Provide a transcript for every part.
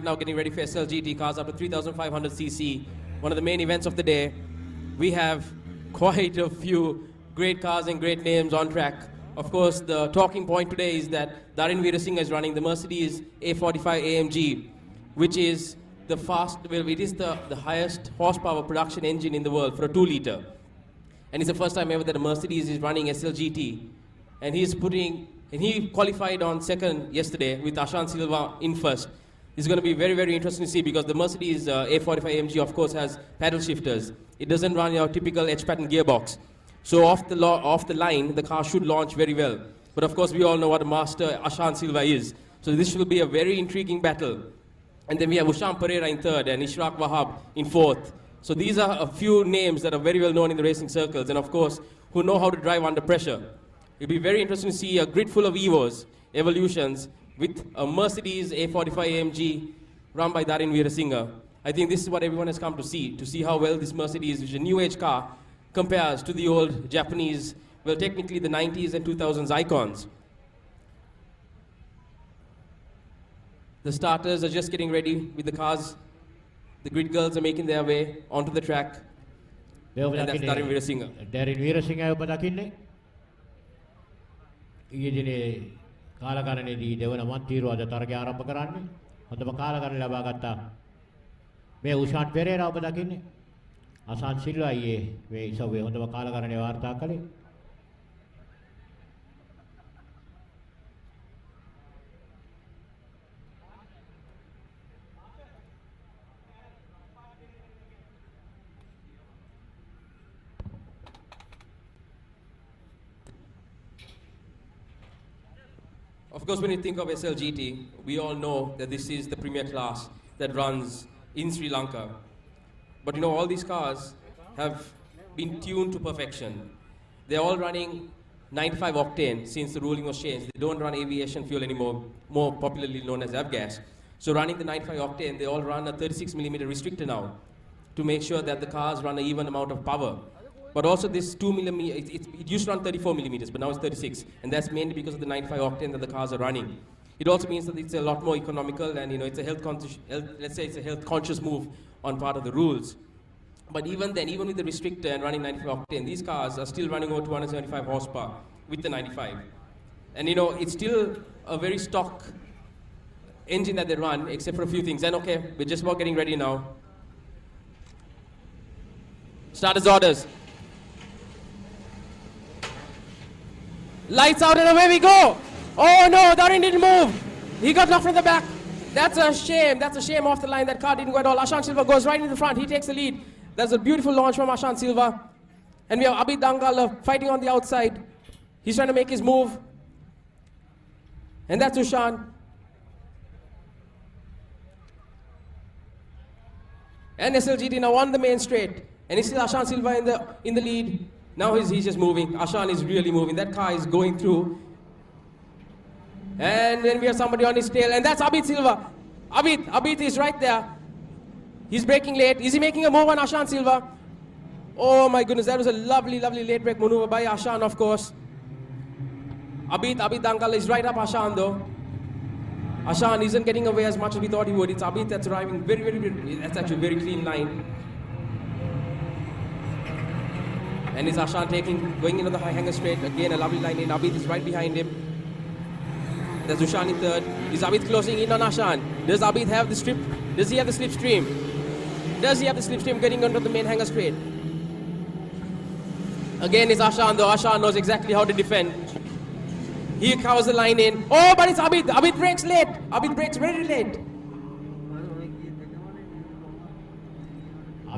now getting ready for Slgt cars up to 3,500cc. One of the main events of the day. We have quite a few great cars and great names on track. Of course, the talking point today is that Darin Weerainghe is running the Mercedes A45 AMG, which is the highest horsepower production engine in the world for a 2-liter. And it's the first time ever that a Mercedes is running Slgt. And he qualified on second yesterday with Ushan Silva in first. It's going to be very, very interesting to see because the Mercedes A45 AMG, of course, has paddle shifters. It doesn't run your typical H-pattern gearbox. So off the line, the car should launch very well. But of course, we all know what a master Ushan Silva is. So this will be a very intriguing battle. And then we have Ushan Pereira in third and Ishraq Wahab in fourth. So these are a few names that are very well known in the racing circles and of course, who know how to drive under pressure. It'll be very interesting to see a grid full of Evos, evolutions, with a Mercedes A45 AMG run by Darin Weerainghe. I think this is what everyone has come to see how well this Mercedes, which is a new age car, compares to the old Japanese, well, technically the 90s and 2000s icons. The starters are just getting ready with the cars. The grid girls are making their way onto the track. And that's Darin Weerainghe. Darin Weerainghe ඔබ දකින්නේ ඊයේ දිනේ කාලකරණයේදී දෙවන මන්තිරුව අද තරගය ආරම්භ කරන්නේ. හොඳම කාලකරණය ලබා ගත්තා. මේ උෂාන් පෙරේරා ඔබ දකින්නේ. අසාන් සිල්වා ඊයේ මේ ඉසව්වේ හොඳම කාලකරණය වාර්තා කළේ. Of course, when you think of Slgt, we all know that this is the premier class that runs in Sri Lanka. But you know, all these cars have been tuned to perfection. They're all running 95 octane since the ruling was changed. They don't run aviation fuel anymore, more popularly known as avgas. So running the 95 octane, they all run a 36mm restrictor now to make sure that the cars run an even amount of power. But also this 2mm, it used to run 34mm, but now it's 36. And that's mainly because of the 95 octane that the cars are running. It also means that it's a lot more economical and it's a let's say it's a health conscious move on part of the rules. But even then, even with the restrictor and running 95 octane, these cars are still running over 275 horsepower with the 95. And it's still a very stock engine that they run, except for a few things. And okay, we're just about getting ready now. Starters orders. Lights out and away we go. Oh no, Darin didn't move. He got knocked from the back. That's a shame. That's a shame off the line. That car didn't go at all. Ushan Silva goes right in the front. He takes the lead. That's a beautiful launch from Ushan Silva. And we have Abid Dangala fighting on the outside. He's trying to make his move. And that's Ushan. And Slgt now on the main straight. And it's still Ushan Silva in the lead. Now he's just moving. Ushan is really moving. That car is going through. And then we have somebody on his tail. And that's Abeeth Silva. Abeeth is right there. He's braking late. Is he making a move on Ushan Silva? Oh my goodness, that was a lovely, lovely late brake maneuver by Ushan, of course. Abid Dankal is right up Ushan though. Ushan isn't getting away as much as we thought he would. It's Abeeth that's driving very, very, that's actually a very clean line. And it's Ushan going into the high hanger straight. Again, a lovely line in. Abeeth is right behind him. There's Ushan in third. Is Abeeth closing in on Ushan? Does Abeeth have the strip? Does he have the slipstream? Does he have the slipstream getting onto the main hanger straight? Again, it's Ushan though. Ushan knows exactly how to defend. He covers the line in. Oh, but it's Abeeth. Abeeth brakes late. Abeeth brakes very late.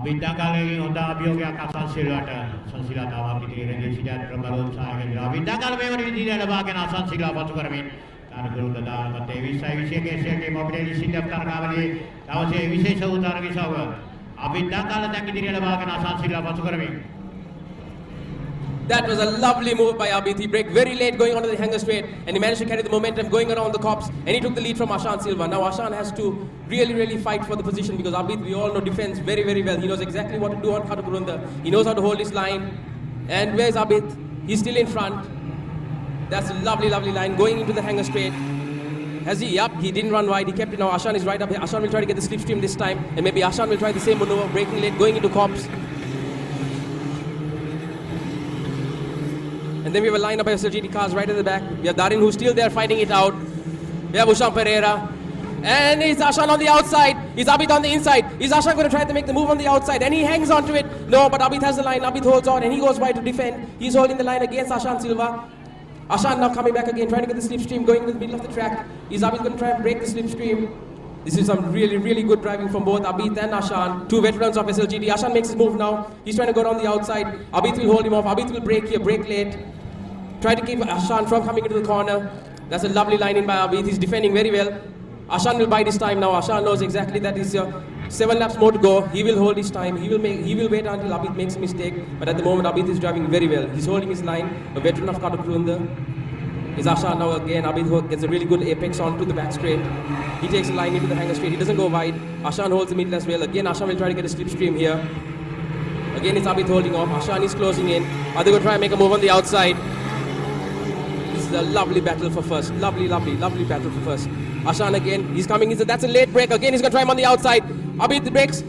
Abeeth Dangala හොඳ අභියෝගයක් අසන් සිල්වාට සංසිලා තාවක් ඉදිරියේ රැඳී සිටින ප්‍රබල උත්සාහයක Abeeth Dangala මේ වන විදිහට ලබාගෙන අසන් සිල්වා පසු කරමින් Katukurunda දානපත් 20 කේසියගේ මොබිලි සිද්ධ තරගාවලියේ දවසේ විශේෂ උදාර විසව Abeeth Dangala දැන් ඉදිරියට ලබාගෙන අසන් සිල්වා පසු කරමින්. That was a lovely move by Abeeth. He braked very late going onto the hanger straight and he managed to carry the momentum going around the cops and he took the lead from Ushan Silva. Now Ushan has to really, really fight for the position because Abeeth, we all know, defends very, very well. He knows exactly what to do on Katukurunda. He knows how to hold his line. And where's Abeeth? He's still in front. That's a lovely, lovely line going into the hanger straight. Has he? Yup, he didn't run wide. He kept it now. Ashan is right up here. Ashan will try to get the slipstream this time. And maybe Ashan will try the same maneuver, breaking late, going into cops. And then we have a lineup of Slgt cars right at the back. We have Darin who's still there fighting it out. We have Ushan Pereira. And it's Ashan on the outside. Is Abeeth on the inside? Is Ashan going to try to make the move on the outside? And he hangs on to it. No, but Abeeth has the line. Abeeth holds on and he goes wide to defend. He's holding the line against Ashan Silva. Ashan now coming back again, trying to get the slipstream, going into the middle of the track. Is Abeeth going to try and break the slipstream? This is some really, really good driving from both Abeeth and Ashan. Two veterans of Slgt. Ashan makes his move now. He's trying to go down the outside. Abeeth will hold him off. Abeeth will break here, break late. Try to keep Ashan from coming into the corner. That's a lovely line in by Abeeth. He's defending very well. Ashan will bide his time now. Ashan knows exactly that is 7 laps more to go. He will hold his time. He will wait until Abeeth makes a mistake. But at the moment, Abeeth is driving very well. He's holding his line. A veteran of Katukurunda is Ashan now again. Abeeth gets a really good apex onto the back straight. He takes a line into the hanger straight. He doesn't go wide. Ashan holds the middle as well. Again, Ashan will try to get a slipstream here. Again, it's Abeeth holding off. Ashan is closing in. Are they going to try and make a move on the outside? This is a lovely battle for first. Lovely, lovely, lovely battle for first. Ashan again, he's coming. That's a late break. Again, he's going to try him on the outside. Abeeth breaks.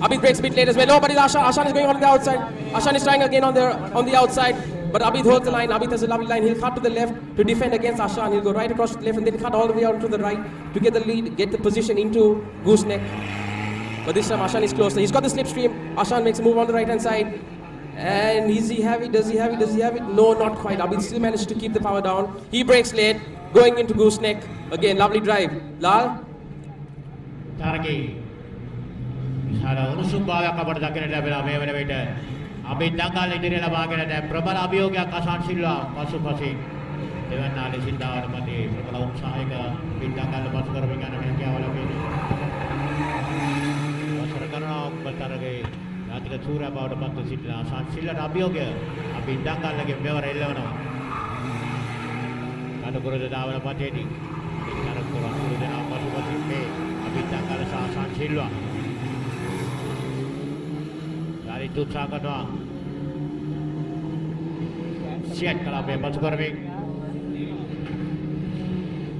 Abeeth breaks a bit late as well. No, but it's Ashan. Ashan is going on the outside. Ashan is trying again on the outside. But Abeeth holds the line. Abeeth has a lovely line. He'll cut to the left to defend against Ashan. He'll go right across to the left and then cut all the way out to the right to get the lead, get the position into gooseneck. But this time Ashan is closer. He's got the slipstream. Ashan makes a move on the right hand side. And does he have it? Does he have it? No, not quite. Abeeth still managed to keep the power down. He breaks late, going into gooseneck. Again, lovely drive. Lal? Targi. Isara unusum bhavyak අපට දකින්නට ලැබෙනවා මේ වන විට. Abeeth දඟල් ඉදිරියට ලබාගෙන දැන් ප්‍රබල අභියෝගයක් අසන් සිල්වා පසුපසින් දෙවන්නා ලෙසින් දාවන මතේ ප්‍රබල උත්සාහයක Abeeth දඟල් පසු කරමින් යන හැකියාව ලැබෙනවා. අවසර කරනවා ඔබතරගේ ජාතික සූරා බවට පත් සිටින අසන් සිල්වාට අභියෝගය Abeeth දඟල්ගේ මෙවර එල්ලවනවා. කටුකුරුද දාවන මතේදී කටුකුරුද දෙනා පසුපසින් මේ Abeeth දඟල් සහ අසන් Silva itu sangatlah siap kalau bebas korban.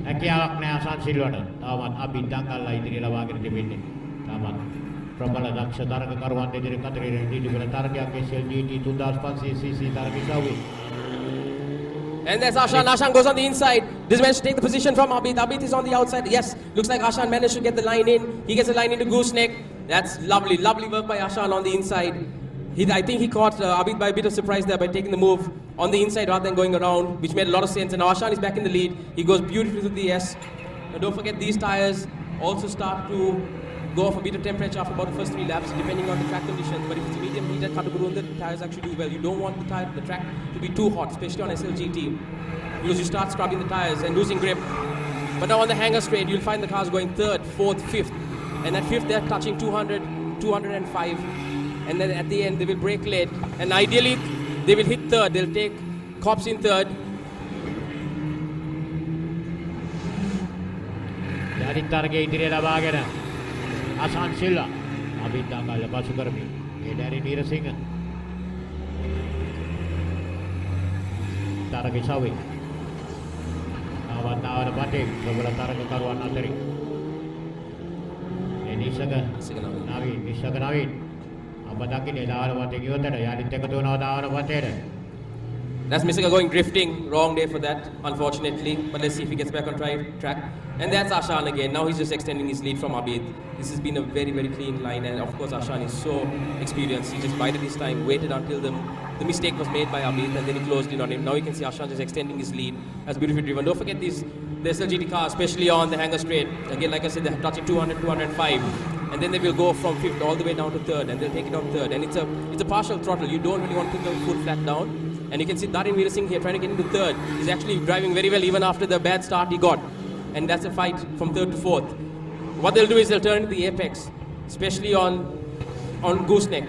Akiawak ni Ushan Silva, tamat Abeeth dangkal lah ini lawan kita di sini. Tamat prabala daksa targa karuan dari katri di juga targa ke Slgt 2005 cc targa sawi. And there's Ashan. Ashan goes on the inside. This man should take the position from Abeeth. Abeeth is on the outside. Yes, looks like Ashan managed to get the line in. He gets the line into gooseneck. That's lovely, lovely work by Ashan on the inside. I think he caught Abeeth by a bit of surprise there by taking the move on the inside rather than going around, which made a lot of sense. And now Ashan is back in the lead. He goes beautifully to the S. Now don't forget these tires also start to go off a bit of temperature after about the first 3 laps, depending on the track conditions. But if it's medium heat at Katukurunda, the tires actually do well. You don't want the track to be too hot, especially on Slgt, because you start scrubbing the tires and losing grip. But now on the hanger straight, you'll find the cars going 3rd, 4th, 5th. And at 5th, they're touching 200, 205. And then at the end, they will brake late. And ideally, they will hit 3rd. They'll take cops in 3rd. Dari target ඉදිරියට ලබාගෙන Ushan Silva Abeeth දඟල් පසු කරමින් ඒ Darin Weerainghe target sawi තාවතාවන පටේ ප්‍රබල තරගකරුවන් අතරින් නිසක නවීන් අප දකින්නේ දාවන පටේ ගියොතට යටිත් එකතු වෙනවා දාවන පටේට. That's Misaka going drifting. Wrong day for that, unfortunately. But let's see if he gets back on track. And that's Ashan again. Now he's just extending his lead from Abeeth. This has been a very, very clean line. And of course, Ashan is so experienced. He just bided his time, waited until the mistake was made by Abeeth, and then he closed in on him. Now you can see Ashan just extending his lead. That's beautifully driven. Don't forget the Slgt car, especially on the hanger straight. Again, like I said, they're touching 200, 205. And then they will go from 5th all the way down to 3rd. And they'll take it on 3rd. And it's a partial throttle. You don't really want to put the foot flat down. And you can see Darin Weerainghe here trying to get into 3rd. He's actually driving very well even after the bad start he got. And that's a fight from 3rd to 4th. What they'll do is they'll turn into the apex, especially on gooseneck.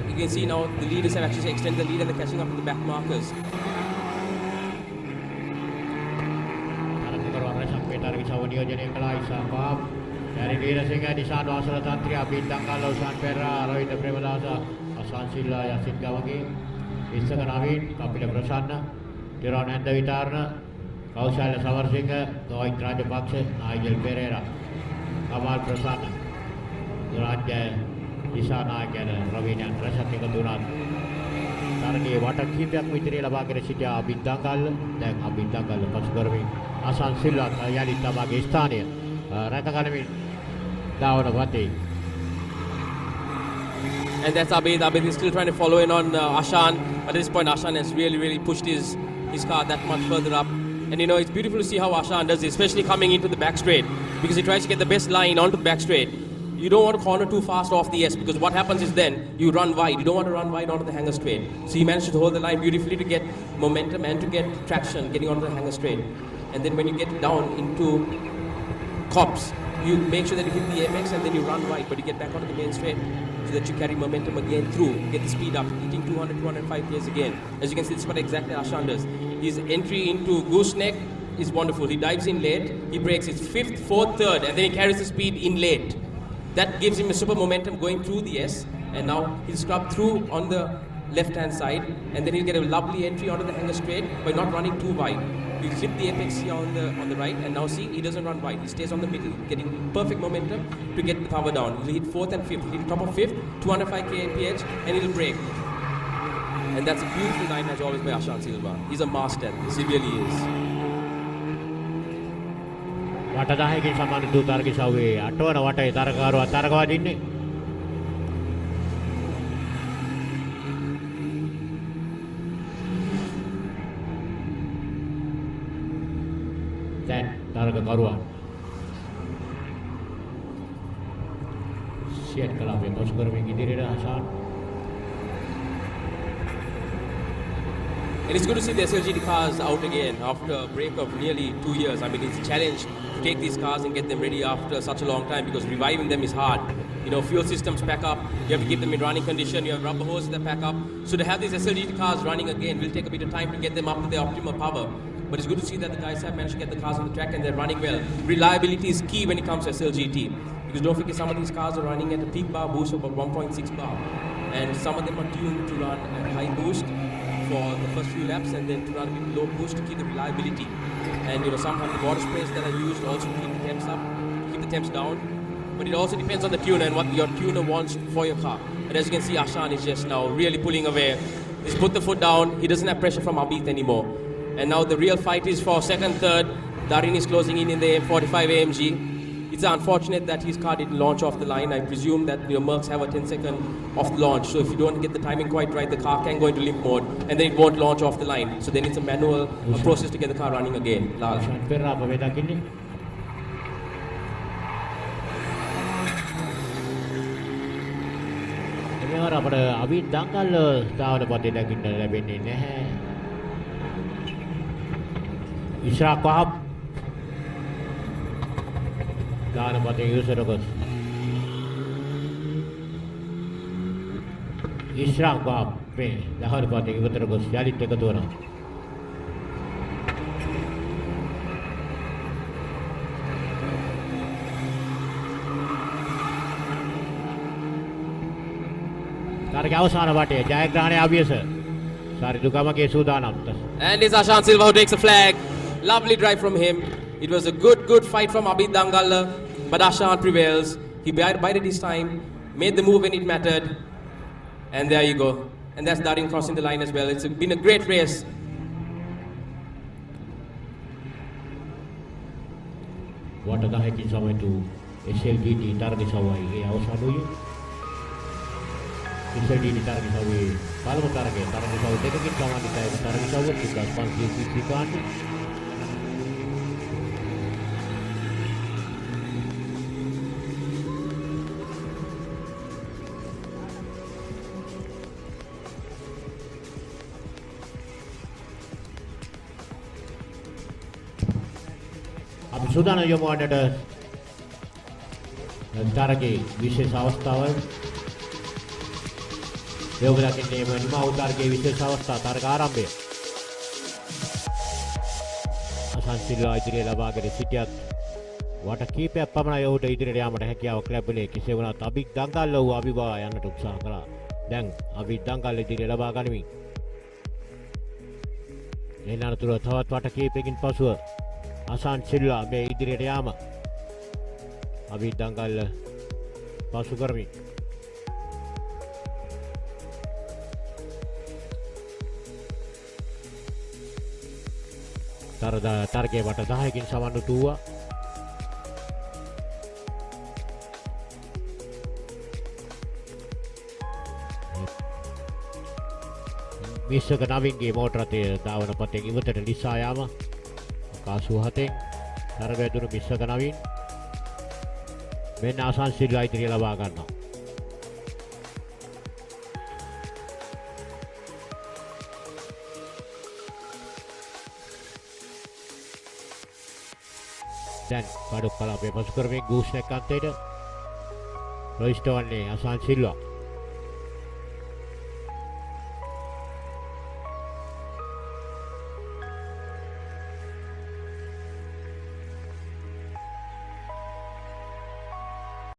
You can see now the leaders have actually extended the lead and they're catching up to the back markers. Darin Weerainghe di sana asal tantri Abeeth dangkal Ushan Pereira Rohitha Premadasa Ushan Silva Yasin Gawagi Isaka Navin Kapila Prasanna Darin Weerainghe Kaushalya Samarasinghe, Rohit Rajapaksa, Nigel Pereira, Kamal Prasad, Rajya Disanayakan, Ravina Rasati Kaduran. Targi water keeper mitri labagere sitya Abeeth Dangal, dan Abeeth Dangal pasukarmi Ushan Silva yali tabagi Istania, Ratakanami, Dawanavati. And that's Abeeth. Abeeth is still trying to follow in on Ashan. At this point, Ashan has really pushed his car that much further up. And you know, it's beautiful to see how Ashan does it, especially coming into the back straight, because he tries to get the best line onto the back straight. You don't want to corner too fast off the S, because what happens is then you run wide. You don't want to run wide onto the hanger straight. So he managed to hold the line beautifully to get momentum and to get traction getting onto the hanger straight. And then when you get down into cops, you make sure that you hit the apex and then you run wide, but you get back onto the main straight so that you carry momentum again through, get the speed up, hitting 200, 205 k's again. As you can see, this is what exactly Ashan does. His entry into gooseneck is wonderful. He dives in late, he breaks his 5th, 4th, 3rd, and then he carries the speed in late. That gives him a super momentum going through the S, and now he'll scrub through on the left-hand side, and then he'll get a lovely entry onto the hanger straight by not running too wide. He'll clip the apex here on the right, and now see, he doesn't run wide. He stays on the middle, getting perfect momentum to get the power down. He'll hit 4th and 5th. He'll hit top of 5th, 205 kmph, and he'll break. And that's a beautiful line as always by Ushan Silva. He's a master at this, he really is. Watadahakin saman du targi sawi atwana watai taragawa dinne. Dan taragawa. Siat kalabe pasukarmi idirira Ashan. And it's good to see the Slgt cars out again after a break of nearly 2 years. I mean, it's a challenge to take these cars and get them ready after such a long time, because reviving them is hard. You know, fuel systems pack up, you have to keep them in running condition, you have rubber hoses that pack up. So to have these Slgt cars running again will take a bit of time to get them up to their optimal power. But it's good to see that the guys have managed to get the cars on the track and they're running well. Reliability is key when it comes to Slgt, because don't forget, some of these cars are running at a peak bar boost of about 1.6 bar. And some of them are tuned to run at high boost for the first few laps, and then to run a bit low boost to keep the reliability. And you know, sometimes the water sprays that are used also keep the temps up, keep the temps down. But it also depends on the tuner and what your tuner wants for your car. And as you can see, Ashan is just now really pulling away. He's put the foot down. He doesn't have pressure from Abeeth anymore. And now the real fight is for 2nd, 3rd. Darin is closing in the A45 AMG. It's unfortunate that his car didn't launch off the line. I presume that your Mercs have a 10-second off the launch. So if you don't get the timing quite right, the car can go into limp mode and then it won't launch off the line. So then it's a manual process to get the car running again. Lal. Abeeth Dangal tahu dapat daging lebih ini. Ishraq Wahab dah dapat user terus. Ishraq Wahab dah dapat user terus. Jadi terketua. Targa awasana bate jayagrahane abiyasa. Sari dukama ke sudanam. And it's Ashan Silva who takes a flag. Lovely drive from him. It was a good fight from Abeeth Dangal, but Ashan prevails. He bided his time, made the move when it mattered, and there you go. And that's Darin crossing the line as well. It's been a great race. What the heck is going to Slgt targi sawai? Awasanu Slgt targi sawai. Kalau targi sawai, dekat kawan kita targi sawai juga sponsor kita. Sudah najo mau ada targi विशेष अवस्थावर योगला के नियम mau targi विशेष अवस्था targa आरंभे Ushan Silva ඉදිරිය ලබාගෙන සිටියත් වට කීපයක් පමණ යහුට ඉදිරියට යාමට හැකියාවක් ලැබුණේ කෙසේ වුණත් Abeeth Dangal වූ අභිභවා යන්නට උත්සාහ කළා. දැන් Abeeth Dangal ඉදිරිය ලබා ගනිමින් එන අනතුරුව තවත් වට කීපයකින් පසුව අසන් සිල්වා මේ ඉදිරියට යාම අබීත් දංගල් පසු කරමින් තරගයේ වට 10කින් සමන් දුවා. මිස්සක නවින්ගේ මෝටර රථය ධාවන පතෙන් ඉවතට ලිසා යාම 87න් තරගය දුරු මිස්සක නවින් මෙන්න අසන් සිල්වා ඉදිරිය ලබා ගන්නවා. දැන් බඩු කලාපේ පසු කරමින් ගූස්නැක් අන්තයට රොයිස්ට වන්නේ අසන් සිල්වා.